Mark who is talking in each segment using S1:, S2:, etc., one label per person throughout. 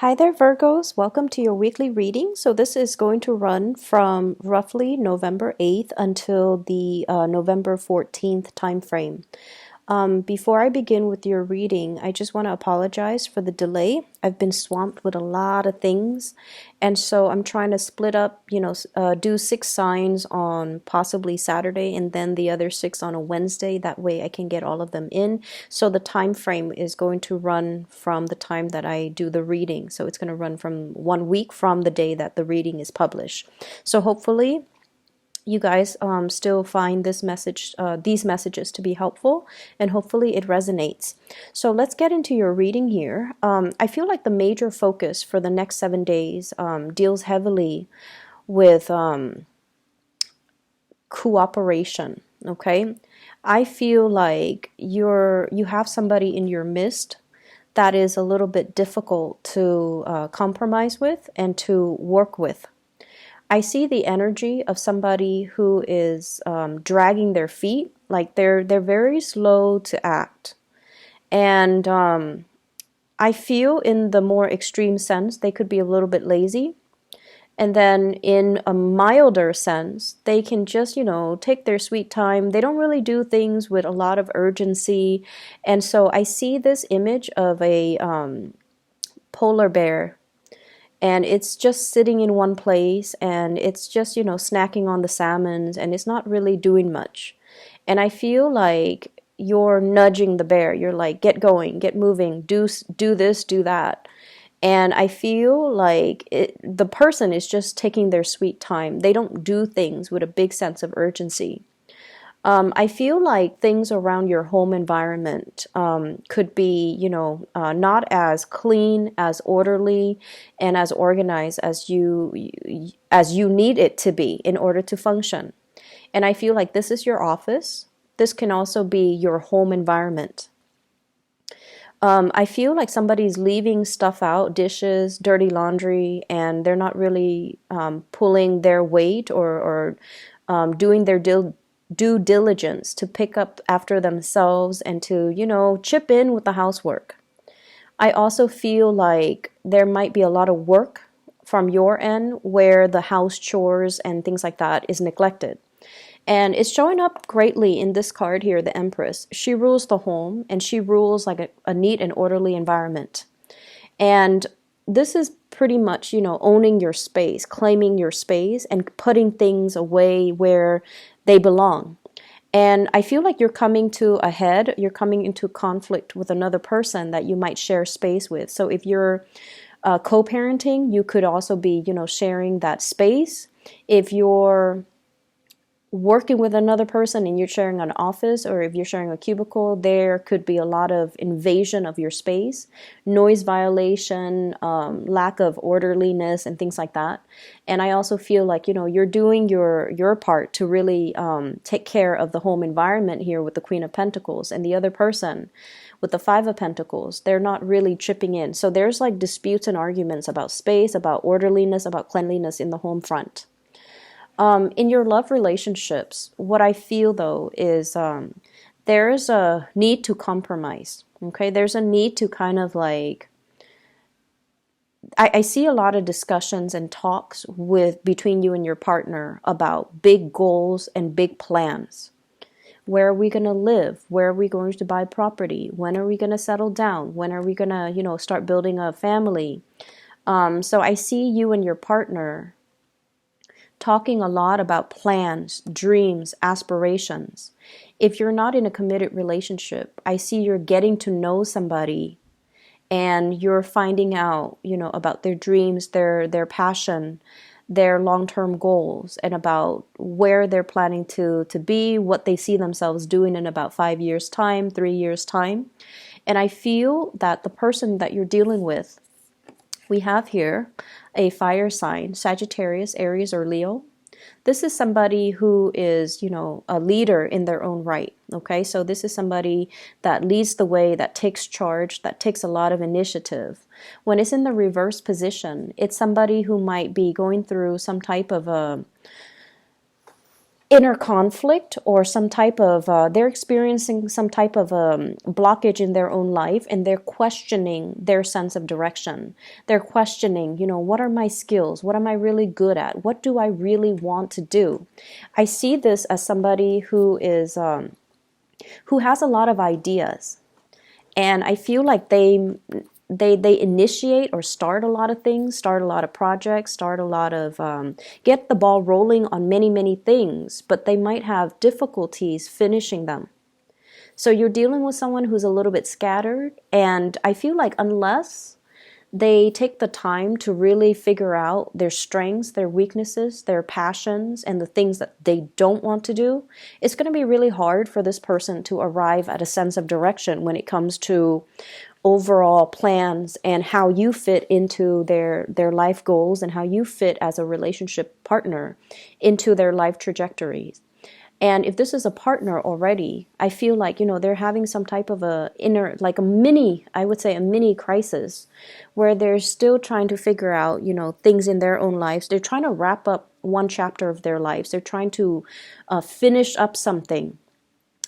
S1: Hi there, Virgos. Welcome to your weekly reading. So this is going to run from roughly November 8th until the November 14th time frame. Before I begin with your reading, I just want to apologize for the delay. I've been swamped with a lot of things, and so I'm trying to split up, do 6 signs on possibly Saturday and then the other 6 on a Wednesday. That way I can get all of them in. So the time frame is going to run from the time that I do the reading. So it's going to run from 1 week from the day that the reading is published. So hopefully you guys still find these messages to be helpful, and hopefully it resonates. So let's get into your reading here. I feel like the major focus for the next 7 days deals heavily with cooperation. Okay, I feel like you have somebody in your midst that is a little bit difficult to compromise with and to work with. I see the energy of somebody who is dragging their feet, like they're very slow to act. And I feel in the more extreme sense, they could be a little bit lazy. And then in a milder sense, they can just, take their sweet time. They don't really do things with a lot of urgency. And so I see this image of a polar bear, and it's just sitting in one place, and it's just, snacking on the salmons, and it's not really doing much. And I feel like you're nudging the bear. You're like, get going, get moving, do this, do that. And I feel like the person is just taking their sweet time. They don't do things with a big sense of urgency. I feel like things around your home environment could be, not as clean, as orderly, and as organized as you need it to be in order to function. And I feel like this is your office. This can also be your home environment. I feel like somebody's leaving stuff out, dishes, dirty laundry, and they're not really pulling their weight or doing their due diligence to pick up after themselves and to, chip in with the housework. I also feel like there might be a lot of work from your end where the house chores and things like that is neglected. And it's showing up greatly in this card here, the Empress. She rules the home, and she rules like a neat and orderly environment. And this is pretty much, owning your space, claiming your space, and putting things away where they belong. And I feel like you're coming to a head, you're coming into conflict with another person that you might share space with. So if you're co-parenting, you could also be, sharing that space. If you're working with another person and you're sharing an office, or if you're sharing a cubicle, there could be a lot of invasion of your space, noise violation, lack of orderliness, and things like that. And I also feel like, you're doing your part to really take care of the home environment here with the Queen of Pentacles, and the other person with the Five of Pentacles, they're not really chipping in. So there's like disputes and arguments about space, about orderliness, about cleanliness in the home front. In your love relationships, what I feel though is there's a need to compromise. Okay, there's a need to kind of like, I see a lot of discussions and talks between you and your partner about big goals and big plans. Where are we going to live? Where are we going to buy property? When are we going to settle down? When are we going to, start building a family? So I see you and your partner talking a lot about plans, dreams, aspirations. If you're not in a committed relationship, I see you're getting to know somebody, and you're finding out, about their dreams, their passion, their long-term goals, and about where they're planning to be, what they see themselves doing in about 5 years' time, 3 years' time. And I feel that the person that you're dealing with, we have here a fire sign, Sagittarius, Aries, or Leo. This is somebody who is, a leader in their own right. Okay, so this is somebody that leads the way, that takes charge, that takes a lot of initiative. When it's in the reverse position, it's somebody who might be going through some type of inner conflict, or some type of they're experiencing some type of blockage in their own life, and they're questioning their sense of direction. They're questioning, what are my skills? What am I really good at? What do I really want to do? I see this as somebody who is who has a lot of ideas, and I feel like they initiate or start a lot of things, start a lot of projects, start a lot of get the ball rolling on many things, but they might have difficulties finishing them. So you're dealing with someone who's a little bit scattered, and I feel like unless they take the time to really figure out their strengths, their weaknesses, their passions, and the things that they don't want to do, it's going to be really hard for this person to arrive at a sense of direction when it comes to overall plans and how you fit into their life goals, and how you fit as a relationship partner into their life trajectories. And if this is a partner already, I feel like, they're having some type of like I would say a mini crisis, where they're still trying to figure out, things in their own lives. They're trying to wrap up one chapter of their lives. They're trying to finish up something.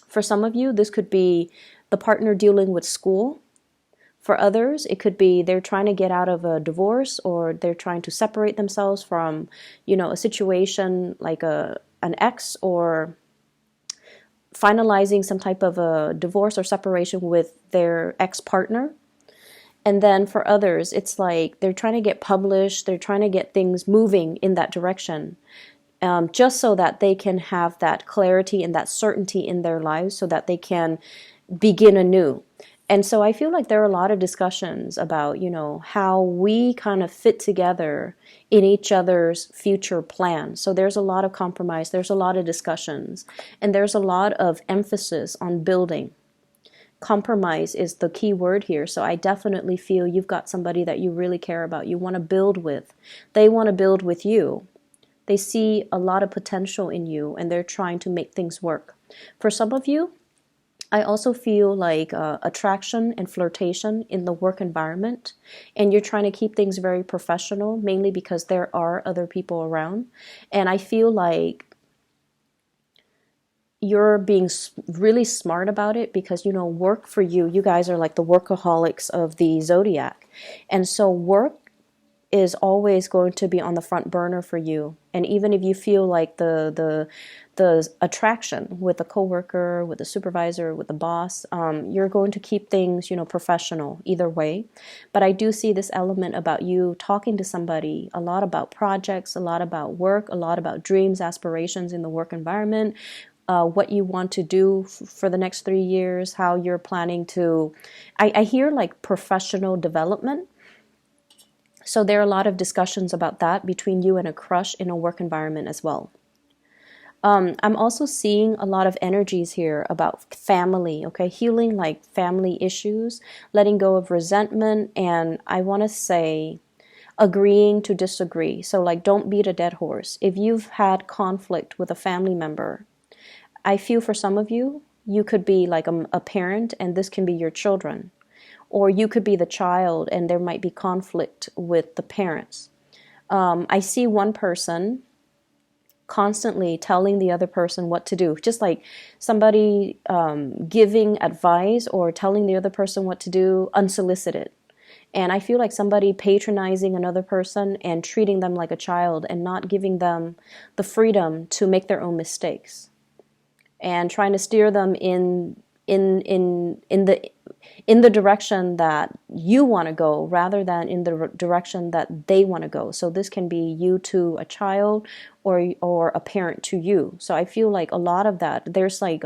S1: For some of you, this could be the partner dealing with school. For others, it could be they're trying to get out of a divorce, or they're trying to separate themselves from, a situation like an ex, or finalizing some type of a divorce or separation with their ex-partner. And then for others, it's like they're trying to get published, they're trying to get things moving in that direction, just so that they can have that clarity and that certainty in their lives, so that they can begin anew. And so I feel like there are a lot of discussions about, how we kind of fit together in each other's future plans. So there's a lot of compromise, there's a lot of discussions, and there's a lot of emphasis on building. Compromise is the key word here. So I definitely feel you've got somebody that you really care about, you want to build with. They want to build with you. They see a lot of potential in you, and they're trying to make things work. For some of you, I also feel like attraction and flirtation in the work environment, and you're trying to keep things very professional, mainly because there are other people around. And I feel like you're being really smart about it, because, work for you, you guys are like the workaholics of the zodiac. And so work is always going to be on the front burner for you. And even if you feel like the attraction with a coworker, with a supervisor, with the boss, you're going to keep things, professional either way. But I do see this element about you talking to somebody a lot about projects, a lot about work, a lot about dreams, aspirations in the work environment, what you want to do for the next 3 years, how you're planning to, I hear like professional development. So there are a lot of discussions about that between you and a crush in a work environment as well. I'm also seeing a lot of energies here about family, okay? Healing like family issues, letting go of resentment, and I want to say agreeing to disagree. So like, don't beat a dead horse. If you've had conflict with a family member, I feel for some of you, you could be like a parent, and this can be your children. Or you could be the child, and there might be conflict with the parents. I see one person constantly telling the other person what to do, just like somebody giving advice or telling the other person what to do unsolicited. And I feel like somebody patronizing another person and treating them like a child, and not giving them the freedom to make their own mistakes, and trying to steer them in the direction that you want to go, rather than in the direction that they want to go. So this can be you to a child, or a parent to you. So I feel like a lot of that, there's like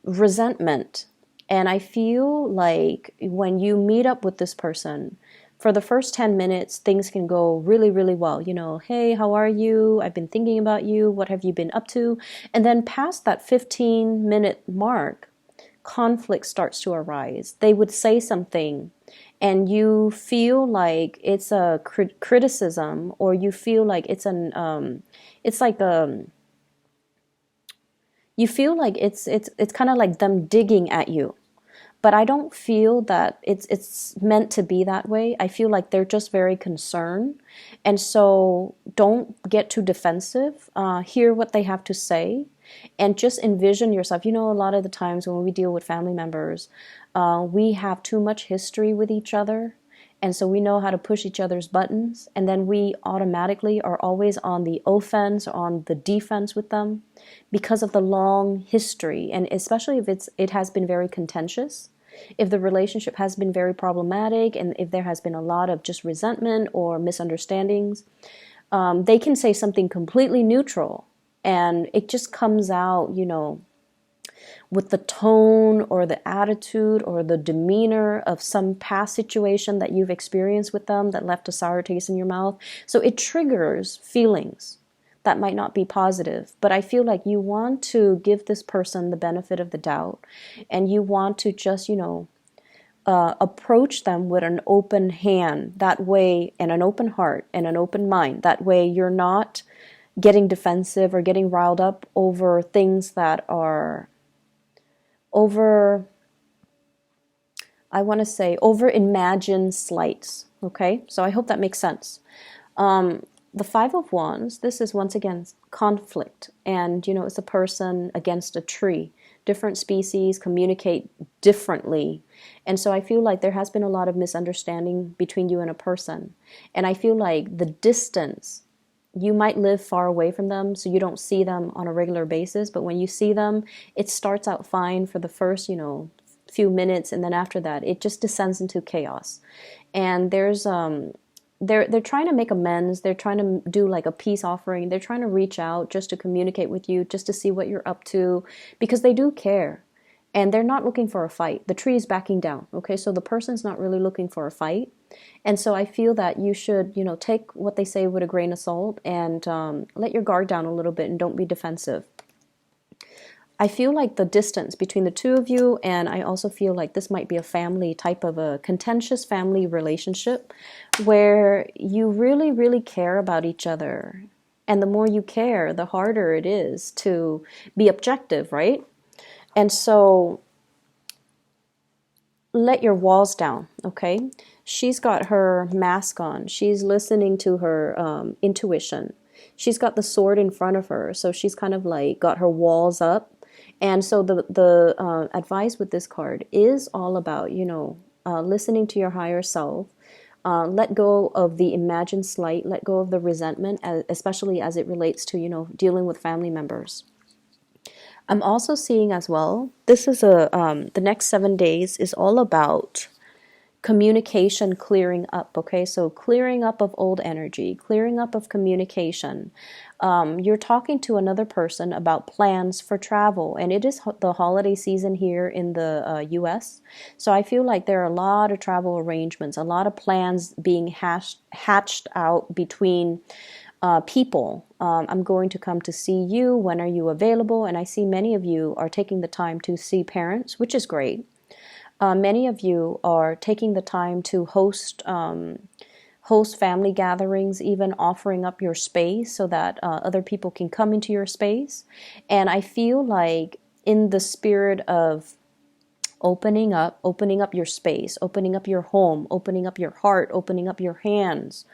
S1: resentment. And I feel like when you meet up with this person, for the first 10 minutes, things can go really, really well. Hey, how are you? I've been thinking about you. What have you been up to? And then past that 15-minute mark, conflict starts to arise. They would say something, and you feel like it's a criticism, or you feel like it's you feel like it's kind of like them digging at you. but I don't feel that it's meant to be that way. I feel like they're just very concerned, and so don't get too defensive. Hear what they have to say, and just envision yourself. You know, a lot of the times when we deal with family members, we have too much history with each other. And so we know how to push each other's buttons, and then we automatically are always on the offense, on the defense with them because of the long history. And especially if it has been very contentious, if the relationship has been very problematic, and if there has been a lot of just resentment or misunderstandings, they can say something completely neutral, and it just comes out, you know, with the tone or the attitude or the demeanor of some past situation that you've experienced with them that left a sour taste in your mouth. So it triggers feelings that might not be positive. But I feel like you want to give this person the benefit of the doubt, and you want to just, you know, approach them with an open hand that way, and an open heart and an open mind. That way you're not getting defensive or getting riled up over things that are over, I want to say, over imagined slights. Okay, so I hope that makes sense. The Five of Wands, this is once again conflict, and you know, it's a person against a tree. Different species communicate differently, and so I feel like there has been a lot of misunderstanding between you and a person, and I feel like the distance, you might live far away from them, so you don't see them on a regular basis, but when you see them, it starts out fine for the first, you know, few minutes, and then after that, it just descends into chaos. And there's they're trying to make amends. They're trying to do like a peace offering. They're trying to reach out just to communicate with you, just to see what you're up to, because they do care. And they're not looking for a fight. The tree is backing down. Okay, so the person's not really looking for a fight. And so I feel that you should, you know, take what they say with a grain of salt, and let your guard down a little bit, and don't be defensive. I feel like the distance between the two of you, and I also feel like this might be a family type of a contentious family relationship where you really, really care about each other. And the more you care, the harder it is to be objective, right? And so let your walls down, okay? She's got her mask on. She's listening to her intuition. She's got the sword in front of her, so she's kind of like got her walls up. And so the advice with this card is all about, you know, listening to your higher self. Let go of the imagined slight. Let go of the resentment, especially as it relates to, you know, dealing with family members. I'm also seeing as well, this is the next 7 days is all about communication clearing up, okay? So clearing up of old energy, clearing up of communication. You're talking to another person about plans for travel, and it is the holiday season here in the US. So I feel like there are a lot of travel arrangements, a lot of plans being hatched out between people. I'm going to come to see you. When are you available? And I see many of you are taking the time to see parents, which is great. Many of you are taking the time to host family gatherings, even offering up your space so that other people can come into your space. And I feel like in the spirit of opening up your space, opening up your home, opening up your heart, opening up your hands,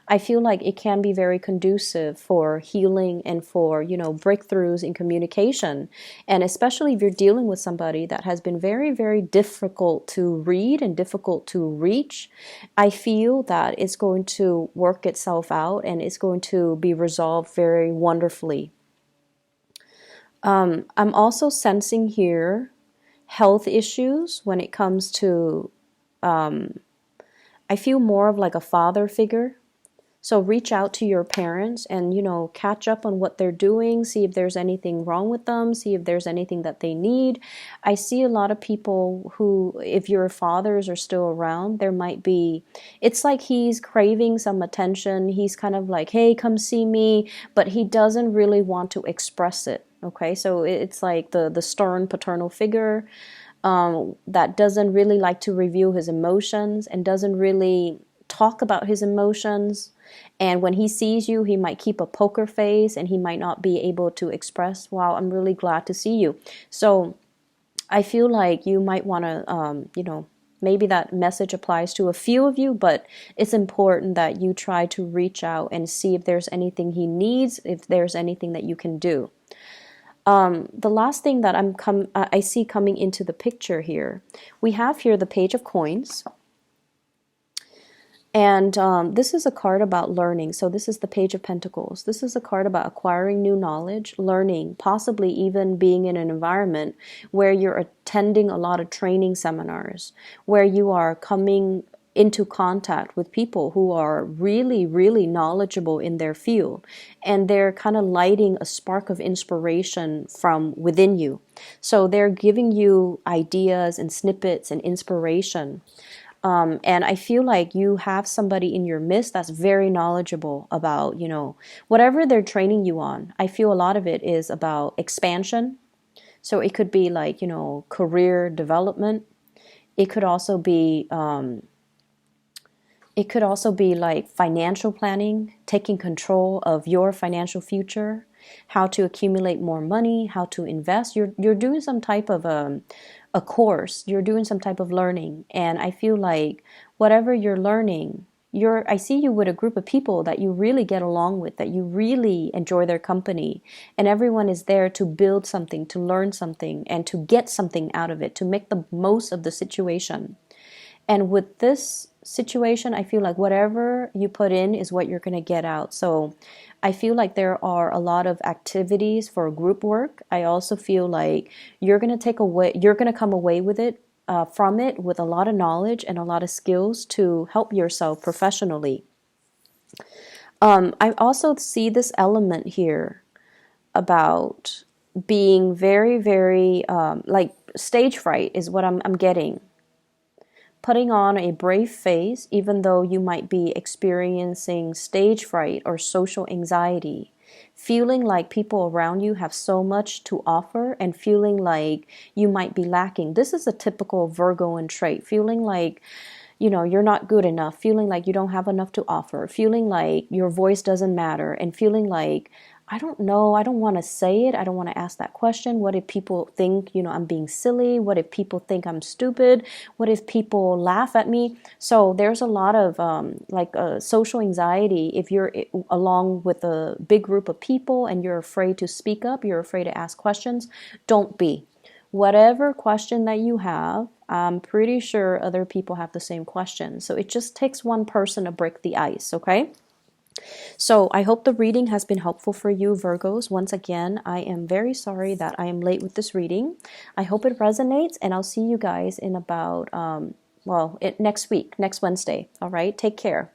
S1: I feel like it can be very conducive for healing and for, you know, breakthroughs in communication. And especially if you're dealing with somebody that has been very, very difficult to read and difficult to reach, I feel that it's going to work itself out, and it's going to be resolved very wonderfully. I'm also sensing here health issues when it comes to, I feel more of like a father figure. So reach out to your parents and, you know, catch up on what they're doing, see if there's anything wrong with them, see if there's anything that they need. I see a lot of people who, if your fathers are still around, there might be, it's like he's craving some attention. He's kind of like, hey, come see me, but he doesn't really want to express it. Okay, so it's like the stern paternal figure that doesn't really like to reveal his emotions and doesn't really talk about his emotions. And when he sees you, he might keep a poker face and he might not be able to express, wow, I'm really glad to see you. So I feel like you might want to, maybe that message applies to a few of you, but it's important that you try to reach out and see if there's anything he needs, if there's anything that you can do. The last thing that I see coming into the picture here, we have here the Page of Coins. And this is a card about learning. So this is the Page of Pentacles. This is a card about acquiring new knowledge, learning, possibly even being in an environment where you're attending a lot of training seminars, where you are coming into contact with people who are really, really knowledgeable in their field. And they're kind of lighting a spark of inspiration from within you. So they're giving you ideas and snippets and inspiration. And I feel like you have somebody in your midst that's very knowledgeable about, whatever they're training you on. I feel a lot of it is about expansion. So it could be like, career development. It could also be, like financial planning, taking control of your financial future, how to accumulate more money, how to invest. You're doing some type of a course, you're doing some type of learning. And I feel like whatever you're learning, I see you with a group of people that you really get along with, that you really enjoy their company. And everyone is there to build something, to learn something, and to get something out of it, to make the most of the situation. And with this situation, I feel like whatever you put in is what you're going to get out. So I feel like there are a lot of activities for group work. I also feel like you're going to come away with it, from it with a lot of knowledge and a lot of skills to help yourself professionally. I also see this element here about being very, very, like stage fright is what I'm getting. Putting on a brave face, even though you might be experiencing stage fright or social anxiety, feeling like people around you have so much to offer and feeling like you might be lacking. This is a typical Virgoan trait, feeling like, you're not good enough, feeling like you don't have enough to offer, feeling like your voice doesn't matter, and feeling like, I don't know, I don't want to say it, I don't want to ask that question. What if people think, I'm being silly? What if people think I'm stupid? What if people laugh at me? So there's a lot of social anxiety if you're along with a big group of people and you're afraid to speak up, you're afraid to ask questions. Don't be. Whatever question that you have, I'm pretty sure other people have the same question. So it just takes one person to break the ice, okay? So I hope the reading has been helpful for you, Virgos. Once again, I am very sorry that I am late with this reading. I hope it resonates, and I'll see you guys in about, next week, next Wednesday. All right, take care.